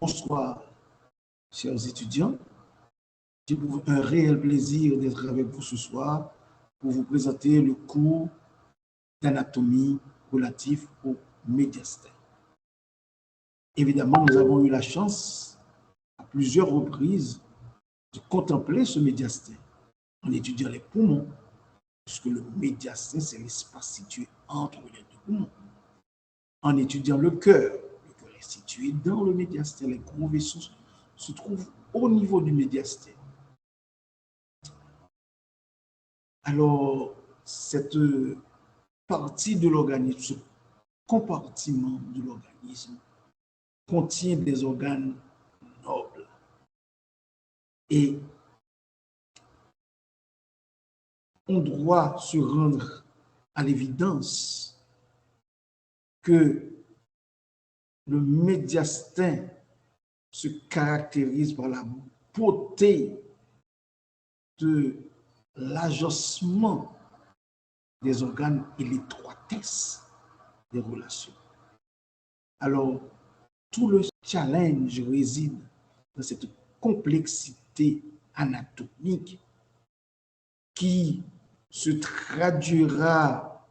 Bonsoir, chers étudiants. J'ai un réel plaisir d'être avec vous ce soir pour vous présenter le cours d'anatomie relatif au médiastin. Évidemment, nous avons eu la chance à plusieurs reprises de contempler ce médiastin en étudiant les poumons, puisque le médiastin, c'est l'espace situé entre les deux poumons. En étudiant le cœur est situé dans le médiastin, les gros vaisseaux se trouvent au niveau du médiastin. Alors, cette partie de l'organisme, ce compartiment de l'organisme, contient des organes nobles. Et on doit se rendre à l'évidence que le médiastin se caractérise par la beauté de l'agencement des organes et l'étroitesse des relations. Alors, tout le challenge réside dans cette complexité anatomique qui se traduira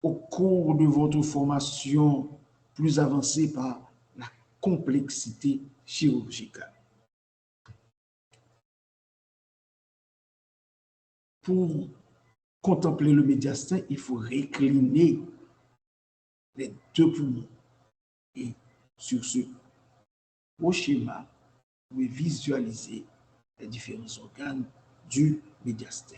au cours de votre formation plus avancée par la complexité chirurgicale. Pour contempler le médiastin, il faut récliner les deux poumons. Et sur ce beau schéma, vous pouvez visualiser les différents organes du médiastin.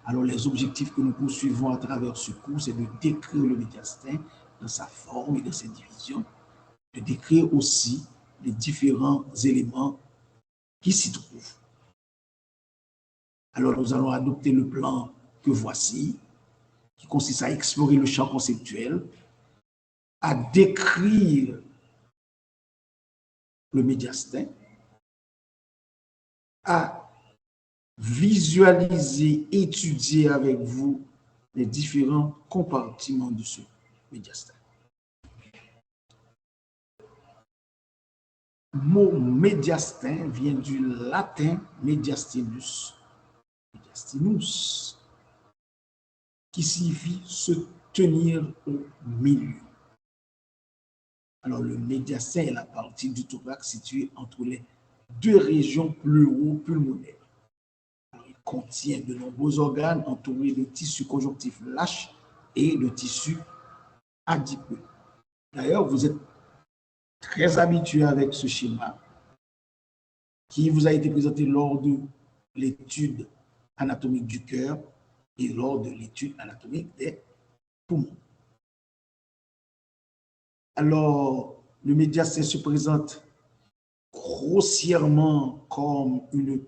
Alors, les objectifs que nous poursuivons à travers ce cours, c'est de décrire le médiastin dans sa forme et dans ses divisions, de décrire aussi les différents éléments qui s'y trouvent. Alors, nous allons adopter le plan que voici, qui consiste à explorer le champ conceptuel, à décrire le médiastin, à visualiser, étudier avec vous les différents compartiments de ce médiastin. Le mot médiastin vient du latin mediastinus, qui signifie se tenir au milieu. Alors, le médiastin est la partie du thorax située entre les deux régions pleuro-pulmonaires. Il contient de nombreux organes entourés de tissus conjonctifs lâches et de tissus adipeux. D'ailleurs, vous êtes très habitué avec ce schéma qui vous a été présenté lors de l'étude anatomique du cœur et lors de l'étude anatomique des poumons. Alors, le médiastin se présente grossièrement comme une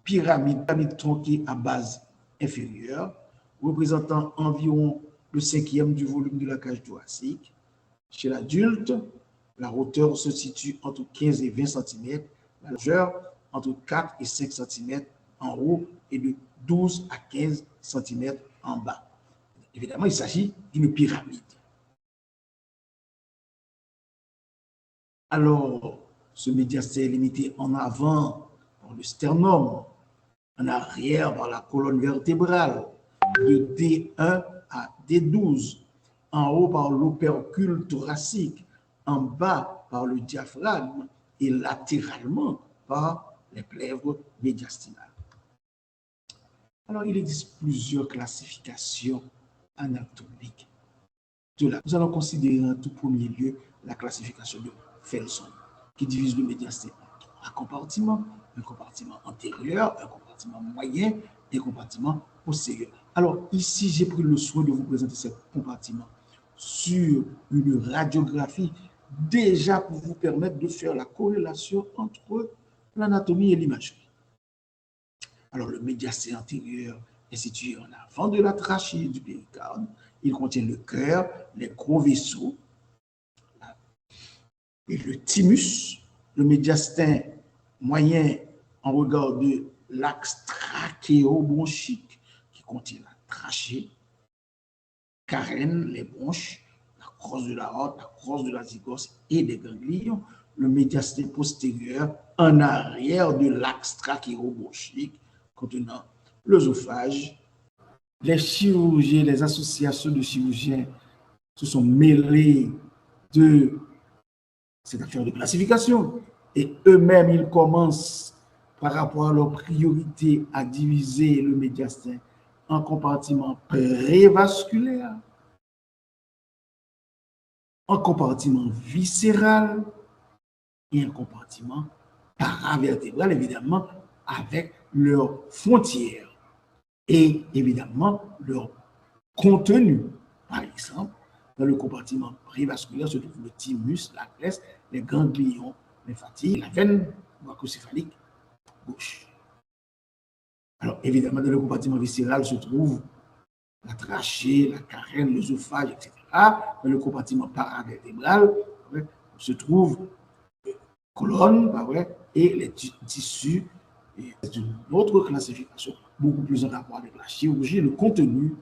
pyramide tronquée à base inférieure, représentant environ le cinquième du volume de la cage thoracique. Chez l'adulte, la hauteur se situe entre 15 et 20 cm, la largeur entre 4 et 5 cm en haut et de 12 à 15 cm en bas. Évidemment, il s'agit d'une pyramide. Alors, ce médiastin est limité en avant par le sternum, en arrière par la colonne vertébrale, de D1 à D12, en haut par l'opercule thoracique, en bas par le diaphragme et latéralement par les plèvres médiastinales. Alors, il existe plusieurs classifications anatomiques de là. Nous allons considérer en tout premier lieu la classification de Felson, qui divise le médiastin en trois compartiments: un compartiment antérieur, un compartiment moyen et un compartiment postérieur. Alors, ici, j'ai pris le soin de vous présenter ces compartiments sur une radiographie, déjà pour vous permettre de faire la corrélation entre l'anatomie et l'imagerie. Alors, le médiastin antérieur est situé en avant de la trachée du péricarde. Il contient le cœur, les gros vaisseaux et le thymus. Le médiastin moyen en regard de l'axe trachéobronchique qui contient la trachée, carène, les bronches, la crosse de l'aorte, la crosse de la zygos et des ganglions, le médiastin postérieur en arrière de l'axe trachéobronchique contenant l'œsophage. Les chirurgiens, les associations de chirurgiens se sont mêlés de cette affaire de classification et eux-mêmes, ils commencent par rapport à leur priorité à diviser le médiastin en compartiments prévasculaires, un compartiment viscéral et un compartiment paravertébral, évidemment, avec leurs frontières et évidemment leur contenu. Par exemple, dans le compartiment prévasculaire se trouve le thymus, la graisse, les ganglions lymphatiques, la veine brachocéphalique gauche. Alors, évidemment, dans le compartiment viscéral se trouve la trachée, la carène, l'œsophage, etc. Dans le compartiment paravertébral se trouve la colonne et les tissus. C'est une autre classification, beaucoup plus en rapport avec la chirurgie, le contenu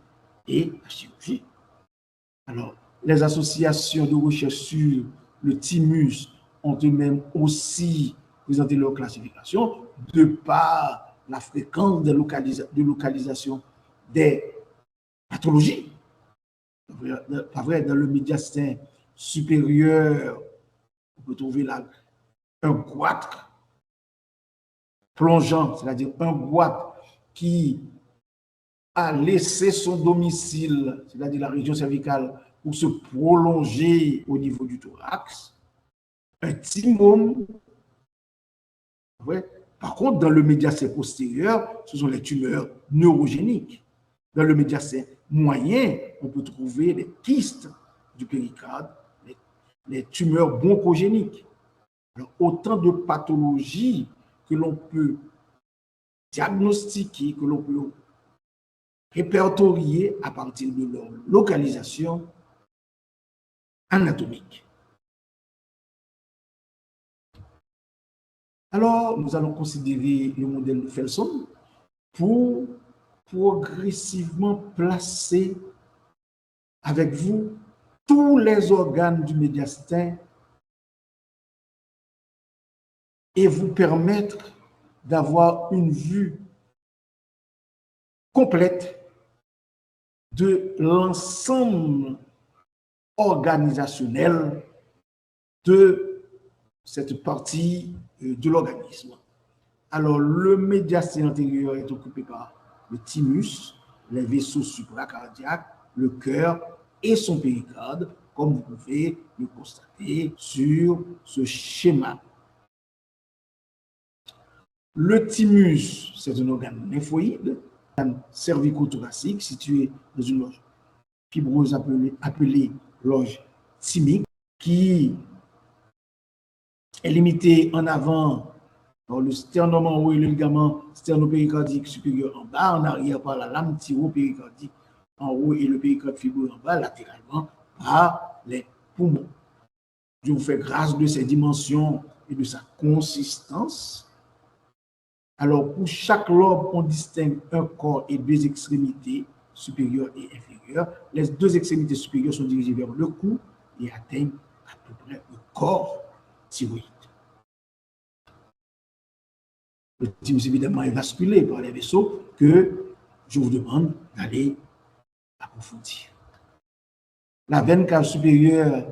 et la chirurgie. Alors, les associations de recherche sur le thymus ont eux-mêmes aussi présenté leur classification de par la fréquence de localisation des pathologies. Pas vrai, dans le médiastin supérieur, on peut trouver là un goitre plongeant, c'est-à-dire un goitre qui a laissé son domicile, c'est-à-dire la région cervicale, pour se prolonger au niveau du thorax. Un thymome. Ouais. Par contre, dans le médiastin postérieur, ce sont les tumeurs neurogéniques. Dans le médiastin moyen, on peut trouver les kystes du péricarde, les tumeurs bronchogéniques. Alors, autant de pathologies que l'on peut diagnostiquer, que l'on peut répertorier à partir de leur localisation anatomique. Alors, nous allons considérer le modèle de Felson pour progressivement placer avec vous tous les organes du médiastin et vous permettre d'avoir une vue complète de l'ensemble organisationnel de cette partie de l'organisme. Alors, le médiastin antérieur est occupé par le thymus, les vaisseaux supracardiaques, le cœur et son péricarde, comme vous pouvez le constater sur ce schéma. Le thymus, c'est un organe lymphoïde, un cervico-thoracique situé dans une loge fibreuse appelée loge thymique, qui est limitée en avant par le sternum en haut et le ligament sternopéricardique supérieur en bas, en arrière par la lame thyro-péricardique en haut et le péricarde fibreux en bas, latéralement par les poumons. Je vous fais grâce de ces dimensions et de sa consistance. Alors, pour chaque lobe, on distingue un corps et deux extrémités supérieures et inférieures. Les deux extrémités supérieures sont dirigées vers le cou et atteignent à peu près le corps thyroïde. Le thymus, évidemment, est vasculé par les vaisseaux que je vous demande d'aller approfondir. La veine cave supérieure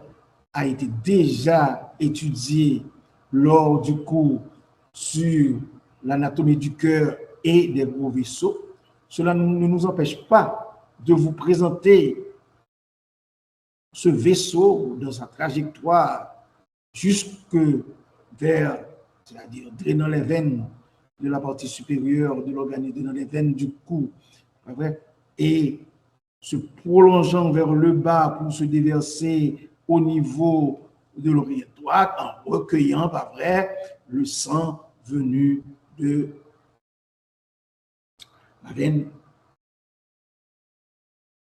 a été déjà étudiée lors du cours sur l'anatomie du cœur et des gros vaisseaux. Cela ne nous empêche pas de vous présenter ce vaisseau dans sa trajectoire jusque vers, c'est-à-dire drainant les veines de la partie supérieure de l'organisme, dans les veines du cou, et se prolongeant vers le bas pour se déverser au niveau de l'oreillette droite en recueillant, le sang venu de la veine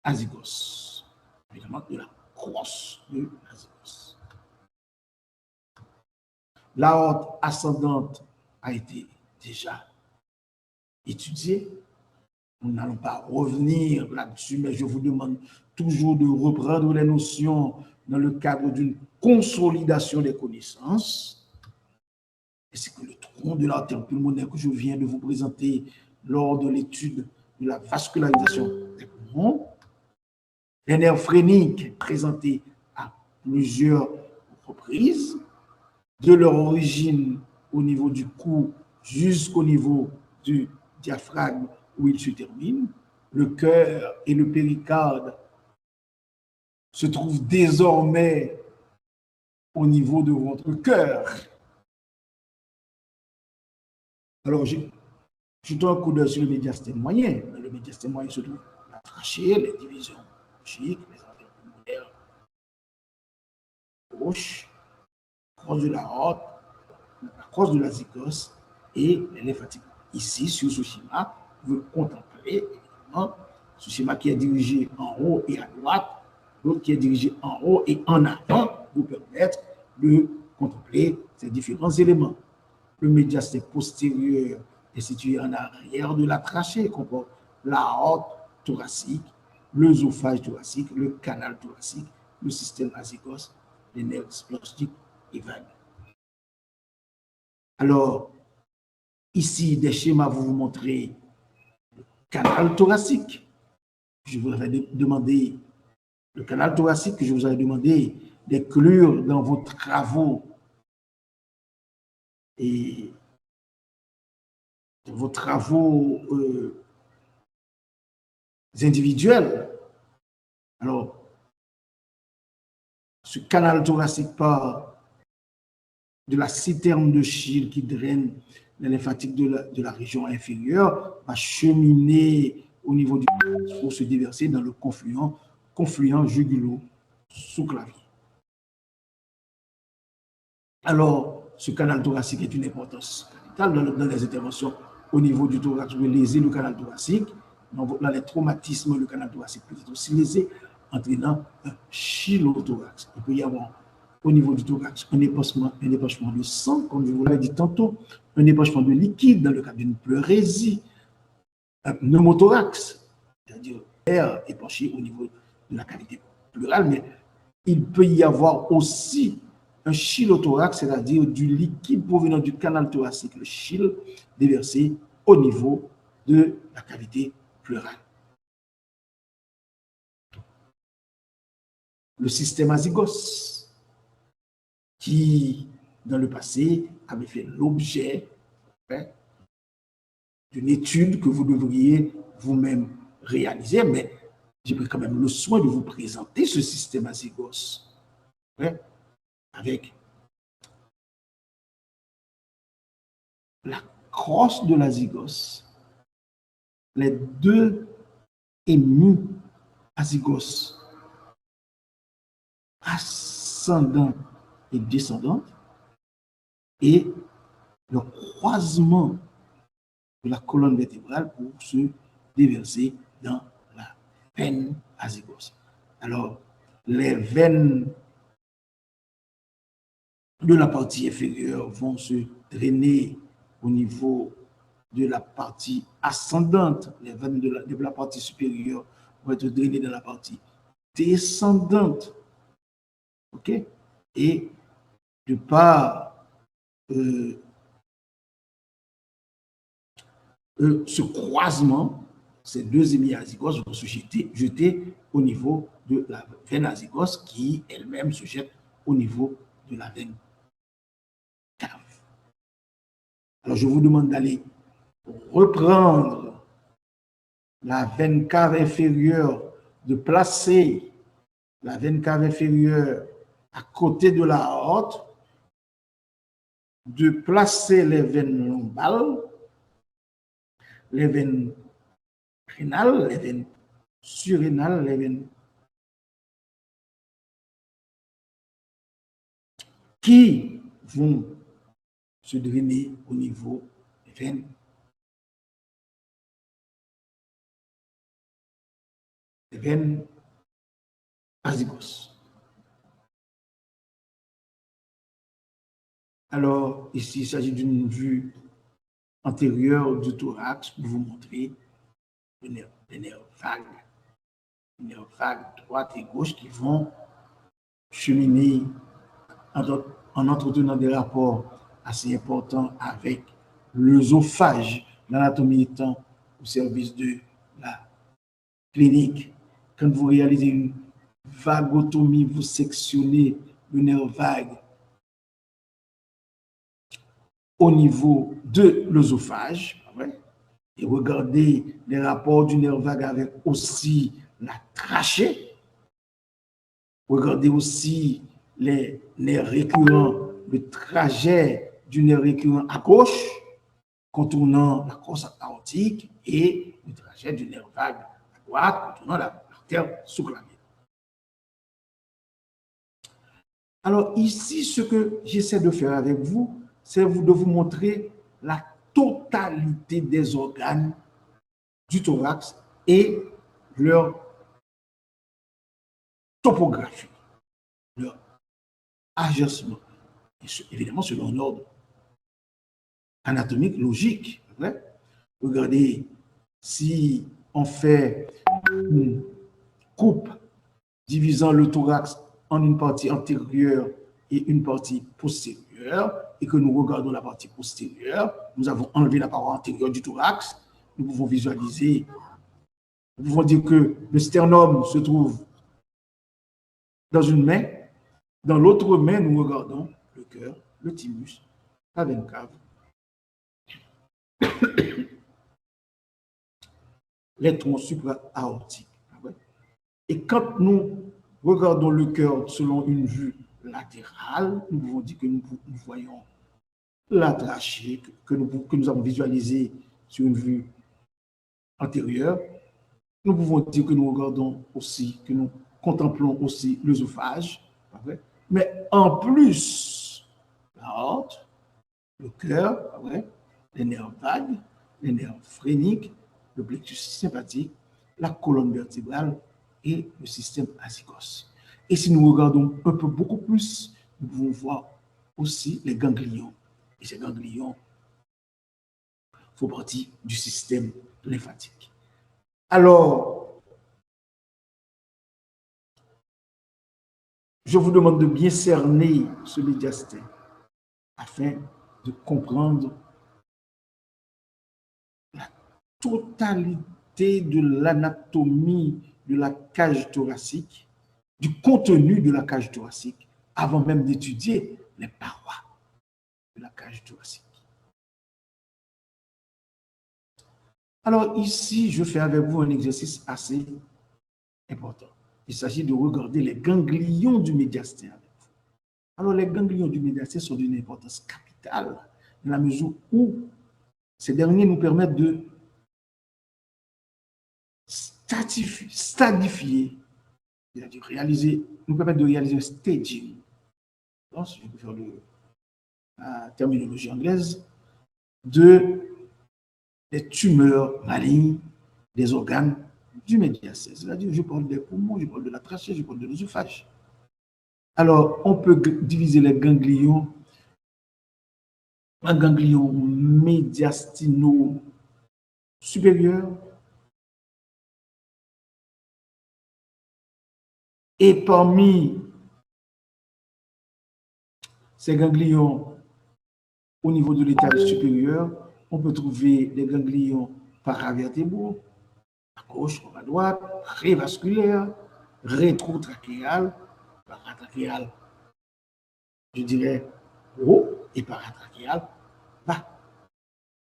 azygos, évidemment de la crosse de l'azygos. L'aorte ascendante a été déjà étudiée. Nous n'allons pas revenir là-dessus, mais je vous demande toujours de reprendre les notions dans le cadre d'une consolidation des connaissances, et c'est que le tronc de l'artère pulmonaire que je viens de vous présenter lors de l'étude de la vascularisation des poumons, les nerfs phréniques présentés à plusieurs reprises, de leur origine au niveau du cou jusqu'au niveau du diaphragme où il se termine, le cœur et le péricarde se trouvent désormais au niveau de votre cœur. Alors, jetons un coup d'œil sur le médiastème moyen. Le médiastème moyen se trouve la trachée, les divisions bronchiques, les artères pulmonaires gauche, crosse de la aorte, la crosse de la zygos et les lymphatiques. Ici, sur ce schéma, vous contemplez évidemment ce schéma qui est dirigé en haut et à droite, l'autre qui est dirigé en haut et en avant, vous permettre de contempler ces différents éléments. Le médiastème postérieur est situé en arrière de la trachée, comporte l'aorte thoracique, l'œsophage thoracique, le canal thoracique, le système azygos, les nerfs splenotiques et vagues. Alors, ici, des schémas vont vous montrer le canal thoracique. Je vous avais demandé, le canal thoracique que je vous avais demandé d'inclure dans vos travaux et dans vos travaux individuels. Alors, ce canal thoracique part de la citerne de Schill qui draine les lymphatiques de la région inférieure, va cheminer au niveau du pour se déverser dans le confluent jugulo-sous-clavier. Alors, ce canal thoracique est une importance capitale dans les interventions au niveau du thorax. Vous pouvez léser le canal thoracique. Dans les traumatismes, le canal thoracique peut être aussi lésé, entraînant un chylothorax. Il peut y avoir au niveau du thorax un épanchement de sang, comme je vous l'avais dit tantôt, un épanchement de liquide dans le cas d'une pleurésie, un pneumothorax, c'est-à-dire l'air épanché au niveau de la cavité pleurale, mais il peut y avoir aussi un chylothorax, c'est-à-dire du liquide provenant du canal thoracique, le chyle, déversé au niveau de la cavité pleurale. Le système azygos, qui, dans le passé, avait fait l'objet d'une étude que vous devriez vous-même réaliser, mais j'ai pris quand même le soin de vous présenter ce système azygos avec la crosse de la zygos, les deux hémi-azygos ascendant et descendante, et le croisement de la colonne vertébrale pour se déverser dans la veine azygos. Alors, les veines de la partie inférieure vont se drainer au niveau de la partie ascendante. Les veines de la partie supérieure vont être drainées dans la partie descendante. OK? Et de par ce croisement, ces deux hémiazygos vont se jeter au niveau de la veine azygos qui elle-même se jette au niveau de la veine cave. Alors, je vous demande d'aller reprendre la veine cave inférieure, de placer la veine cave inférieure à côté de la aorte, de placer les veines lombales, les veines rénales, les veines surrénales, les veines qui vont se drainer au niveau des veines azygos. Alors, ici, il s'agit d'une vue antérieure du thorax pour vous montrer les nerfs vagues droite et gauche qui vont cheminer en entretenant des rapports assez importants avec l'œsophage, l'anatomie étant au service de la clinique. Quand vous réalisez une vagotomie, vous sectionnez le nerf vague au niveau de l'œsophage, et regardez les rapports du nerf vague avec aussi la trachée. Regardez aussi les nerfs récurrents, le trajet du nerf récurrent à gauche, contournant la crosse aortique, et le trajet du nerf vague à droite, contournant l'artère sous-clavienne. Alors ici, ce que j'essaie de faire avec vous, c'est de vous montrer la totalité des organes du thorax et leur topographie, leur agencement, évidemment selon un ordre anatomique, logique. Regardez, si on fait une coupe divisant le thorax en une partie antérieure et une partie postérieure, et que nous regardons la partie postérieure, nous avons enlevé la paroi antérieure du thorax, nous pouvons visualiser, nous pouvons dire que le sternum se trouve dans une main, dans l'autre main, nous regardons le cœur, le thymus, la veine cave, les troncs supra-aortiques. Et quand nous regardons le cœur selon une vue latérale, nous pouvons dire que nous voyons la trachée que nous avons visualisée sur une vue antérieure. Nous pouvons dire que nous regardons aussi, que nous contemplons aussi l'œsophage. Mais en plus, l'aorte, le cœur, les nerfs vagues, les nerfs phréniques, le plexus sympathique, la colonne vertébrale et le système azygos. Et si nous regardons un peu beaucoup plus, nous pouvons voir aussi les ganglions. Et ces ganglions font partie du système lymphatique. Alors, je vous demande de bien cerner ce médiastin afin de comprendre la totalité de l'anatomie de la cage thoracique, du contenu de la cage thoracique, avant même d'étudier les parois de la cage thoracique. Alors ici, je fais avec vous un exercice assez important. Il s'agit de regarder les ganglions du médiastin avec vous. Alors les ganglions du médiastin sont d'une importance capitale dans la mesure où ces derniers nous permettent de stadifier, c'est-à-dire nous permettent de réaliser un staging. Donc, je vais faire la terminologie anglaise de des tumeurs malignes des organes du médiastin. C'est-à-dire, je parle des poumons, je parle de la trachée, je parle de l'œsophage. Alors, on peut diviser les ganglions en ganglions médiastinaux supérieurs et parmi ces ganglions au niveau de l'étage supérieur, on peut trouver des ganglions paravertébraux, à gauche ou à droite, révasculaires, rétrotrachéales, paratrachéales, je dirais haut, et paratrachéales bas.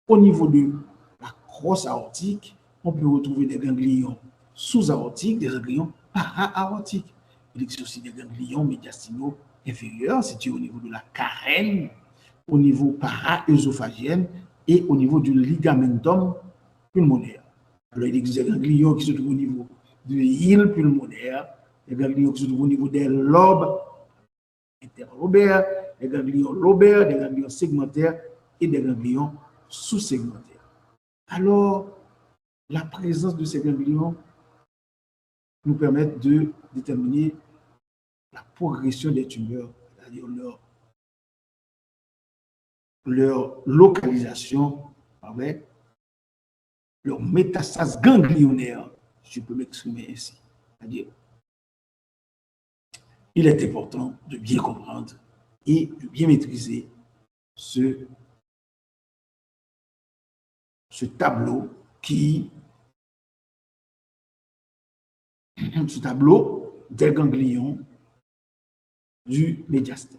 Au niveau de la crosse aortique, on peut retrouver des ganglions sous-aortiques, des ganglions para-aortiques. Il existe aussi des ganglions médiastinaux inférieurs situés au niveau de la carène, au niveau para-œsophagien et au niveau du ligamentum pulmonaire. Alors, il existe des ganglions qui se trouvent au niveau du hile pulmonaire, des ganglions qui se trouvent au niveau des lobes interlobaires, des ganglions lobaires, des ganglions segmentaires et des ganglions sous-segmentaires. Alors, la présence de ces ganglions nous permet de déterminer la progression des tumeurs, c'est-à-dire leur localisation, avec leur métastase ganglionnaire, je peux m'exprimer ainsi. C'est-à-dire, il est important de bien comprendre et de bien maîtriser ce tableau des ganglions du médiastin.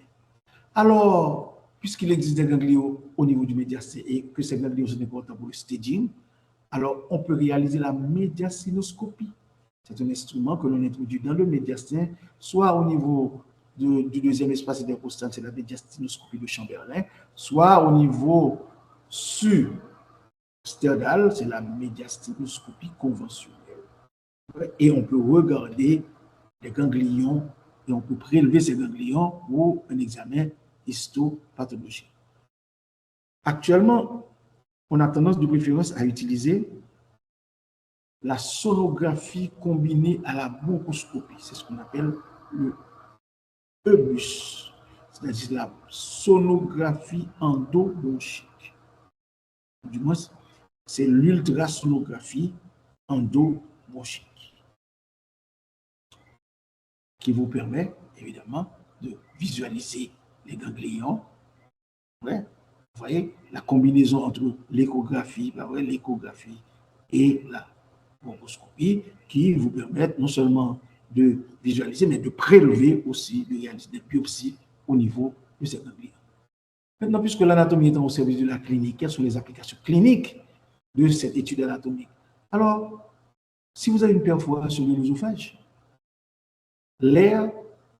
Alors, puisqu'il existe des ganglions au niveau du médiastin et que ces ganglions sont importants pour le staging, alors on peut réaliser la médiastinoscopie. C'est un instrument que l'on introduit dans le médiastin, soit au niveau du deuxième espace intercostal, c'est la médiastinoscopie de Chamberlain, soit au niveau sternal, c'est la médiastinoscopie conventionnelle. Et on peut regarder les ganglions et on peut prélever ces ganglions pour un examen histopathologique. Actuellement, on a tendance de préférence à utiliser la sonographie combinée à la bronchoscopie. C'est ce qu'on appelle le EBUS, c'est-à-dire la sonographie endobronchique. Du moins, c'est l'ultrasonographie endobronchique qui vous permet, évidemment, de visualiser les ganglions. Ouais. Vous voyez la combinaison entre l'échographie et la bronchoscopie qui vous permettent non seulement de visualiser, mais de prélever aussi, de réaliser des biopsies au niveau de ces ganglions. Maintenant, puisque l'anatomie est au service de la clinique, quelles sont les applications cliniques de cette étude anatomique? Alors, si vous avez une perforation de l'œsophage, l'air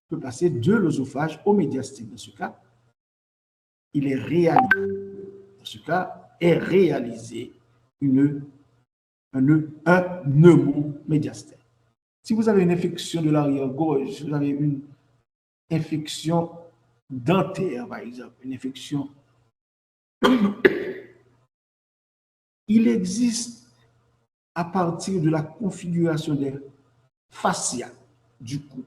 peut passer de l'œsophage au médiastin. Dans ce cas, il est réalisé. Dans ce cas, est réalisé un pneumomédiastin. Si vous avez une infection de l'arrière-gorge, si vous avez une infection dentaire, par exemple, une infection, il existe à partir de la configuration des fascias du cou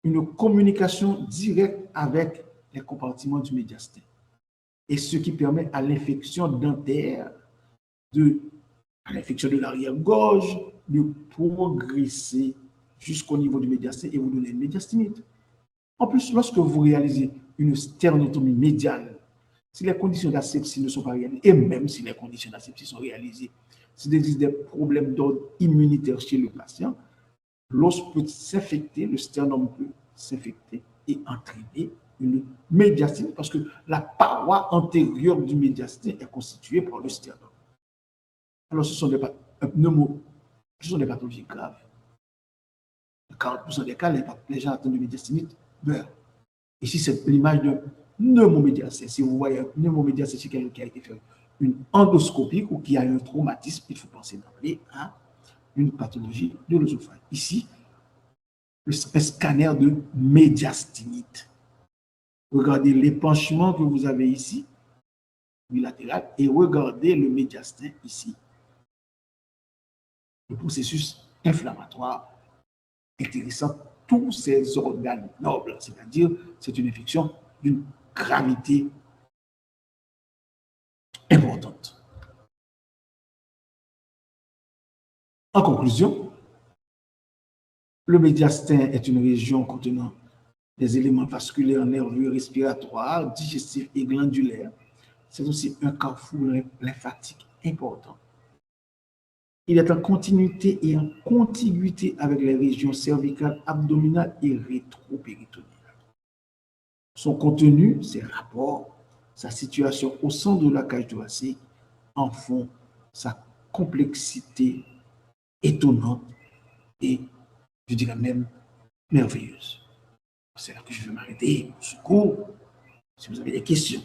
une communication directe avec les compartiments du médiastin. Et ce qui permet à l'infection dentaire, à l'infection de l'arrière-gorge, de progresser jusqu'au niveau du médiastin et vous donner une médiastinite. En plus, lorsque vous réalisez une sternotomie médiane, si les conditions d'asepsie ne sont pas réalisées, et même si les conditions d'asepsie sont réalisées, s'il existe des problèmes d'ordre immunitaire chez le patient, l'os peut s'infecter, le sternum peut s'infecter et entraîner une médiastine parce que la paroi antérieure du médiastin est constituée par le sternum. Alors, ce sont des pathologies graves. 40% des cas, les gens atteints de médiastinite meurent. Ici, c'est l'image de pneumomédiastin. Si vous voyez un pneumomédiastin chez quelqu'un qui a été fait une endoscopie ou qui a eu un traumatisme, il faut penser d'emblée à une pathologie de l'œsophage. Ici, un scanner de médiastinite. Regardez l'épanchement que vous avez ici, bilatéral, et regardez le médiastin ici. Le processus inflammatoire intéressant tous ces organes nobles, c'est-à-dire c'est une infection d'une gravité importante. En conclusion, le médiastin est une région contenant des éléments vasculaires, nerveux, respiratoires, digestifs et glandulaires. C'est aussi un carrefour lymphatique important. Il est en continuité et en contiguïté avec les régions cervicales, abdominales et rétropéritonéales. Son contenu, ses rapports, sa situation au centre de la cage thoracique en font sa complexité étonnante et, je dirais même, merveilleuse. C'est là que je vais m'arrêter. Au secours, si vous avez des questions.